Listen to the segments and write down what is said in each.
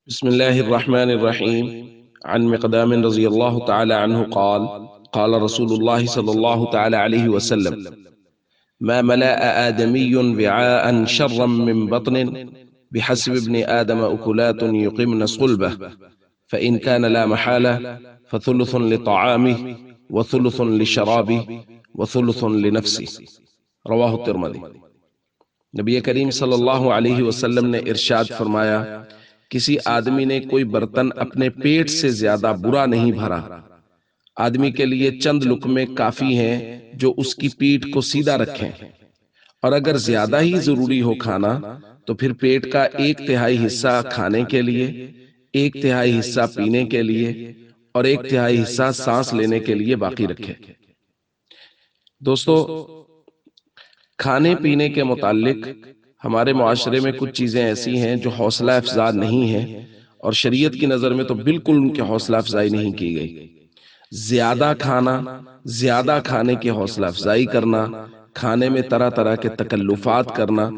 بسم الله الرحمن الرحيم. عن مقدام رضي الله تعالى عنه قال: قال رسول الله صلى الله تعالى عليه وسلم: ما ملأ آدمي وعاء شرا من بطن بحسب ابن آدم أكلات يقمن صلبه، فإن كان لا محالة فثلث لطعامه وثلث لشرابه وثلث لنفسه. رواہ الترمذی۔ نبی کریم صلی اللہ علیہ وسلم نے ارشاد فرمایا، کسی آدمی نے کوئی برتن اپنے پیٹ سے زیادہ برا نہیں بھرا۔ آدمی کے لیے چند لقمے کافی ہیں جو اس کی پیٹھ کو سیدھا رکھیں، اور اگر زیادہ ہی ضروری ہو کھانا تو پھر پیٹ کا 1/3 حصہ کھانے کے لیے، 1/3 حصہ پینے کے لیے اور 1/3 حصہ سانس لینے کے لیے باقی رکھے۔ دوستو، کھانے پینے کے متعلق ہمارے معاشرے میں کچھ چیزیں ایسی ہیں جو حوصلہ افزا نہیں ہیں، اور شریعت کی نظر میں تو بالکل ان کی حوصلہ افزائی نہیں کی گئی۔ زیادہ کھانا، زیادہ کھانے کی حوصلہ افزائی کرنا، کھانے میں طرح طرح کے تکلفات کرنا،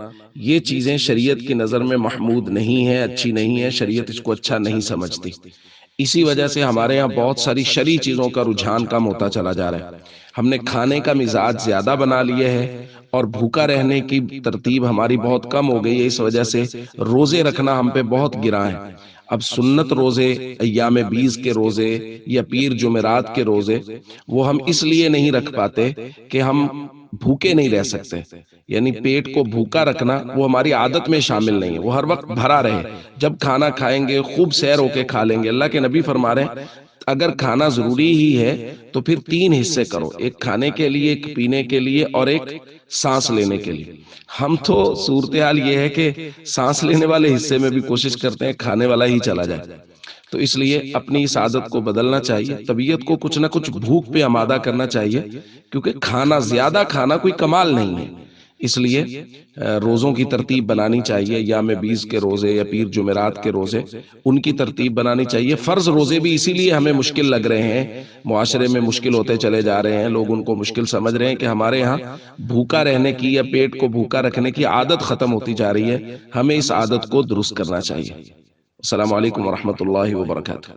یہ چیزیں شریعت کی نظر میں محمود نہیں ہیں، اچھی نہیں ہیں، شریعت اس کو اچھا نہیں سمجھتی۔ اسی وجہ سے ہمارے ہاں بہت ساری شرعی چیزوں کا رجحان کم ہوتا چلا جا رہا ہے۔ ہم نے کھانے کا مزاج زیادہ بنا لیے ہے، اور بھوکا رہنے کی ترتیب ہماری بہت کم ہو گئی ہے۔ اس وجہ سے روزے رکھنا ہم پہ بہت گرا ہے۔ اب سنت روزے، ایام بیس کے روزے یا پیر جمعرات کے روزے، وہ ہم اس لیے نہیں رکھ پاتے کہ ہم بھوکے نہیں رہ سکتے، یعنی پیٹ کو بھوکا رکھنا وہ ہماری عادت میں شامل نہیں ہے۔ وہ ہر وقت بھرا رہے، جب کھانا کھائیں گے خوب سیر ہو کے کھا لیں گے۔ اللہ کے نبی فرما رہے ہیں، اگر کھانا ضروری ہی ہے تو پھر 3 حصے کرو، ایک کھانے کے لیے، ایک پینے کے لیے اور ایک سانس لینے کے لیے۔ ہم تو صورتحال یہ ہے کہ سانس لینے والے حصے میں بھی کوشش کرتے ہیں کھانے والا ہی چلا جائے۔ تو اس لیے اپنی اس عادت کو بدلنا چاہیے، طبیعت کو کچھ نہ کچھ بھوک پہ آمادہ کرنا چاہیے، کیونکہ کھانا زیادہ کھانا کوئی کمال نہیں ہے۔ اس لیے روزوں کی ترتیب بنانی چاہیے، ایام بیس کے روزے یا پیر جمعرات کے روزے، ان کی ترتیب بنانی چاہیے۔ فرض روزے بھی اسی لیے ہمیں مشکل لگ رہے ہیں، معاشرے میں مشکل ہوتے چلے جا رہے ہیں، لوگ ان کو مشکل سمجھ رہے ہیں کہ ہمارے ہاں بھوکا رہنے کی یا پیٹ کو بھوکا رکھنے کی عادت ختم ہوتی جا رہی ہے۔ ہمیں اس عادت کو درست کرنا چاہیے۔ السلام علیکم ورحمۃ اللہ وبرکاتہ۔